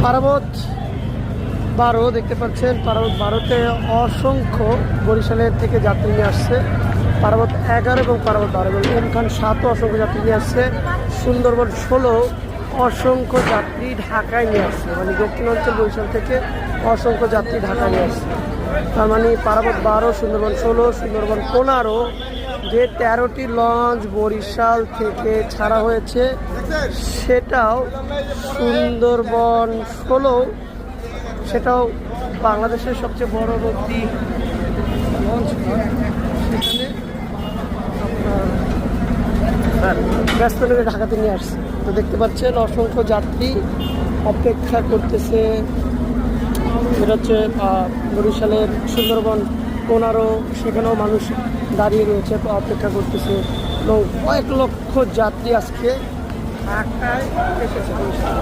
পারাবত 12 দেখতে পাচ্ছেন। পারাবত 12-তে অসংখ্য বরিশালের থেকে যাত্রী নিয়ে আসছে। পারাবত 11 এবং পারাবত 12 এবং এমখান 7-ও অসংখ্য যাত্রী নিয়ে আসছে। সুন্দরবন 16 অসংখ্য যাত্রী ঢাকায় নিয়ে আসছে, মানে দক্ষিণাঞ্চল বরিশাল থেকে অসংখ্য যাত্রী ঢাকায় নিয়ে আসছে। তার মানে পারাবত 12, সুন্দরবন 16, সুন্দরবন 15, যে 13টি লঞ্চ বরিশাল থেকে ছাড়া হয়েছে সেটাও সুন্দরবন 16, সেটাও বাংলাদেশের সবচেয়ে বড় নদী লঞ্চ। সেখানে ব্যস্ত করে ঢাকাতে নিয়ে আসছে। তো দেখতে পাচ্ছেন অসংখ্য যাত্রী অপেক্ষা করতেছে। এটা হচ্ছে বরিশালের সুন্দরবন 15, সেখানেও মানুষ দাঁড়িয়ে রয়েছে, অপেক্ষা করতেছে এবং কয়েক লক্ষ যাত্রী আজকে ঢাকায় এসেছে বরিশাল।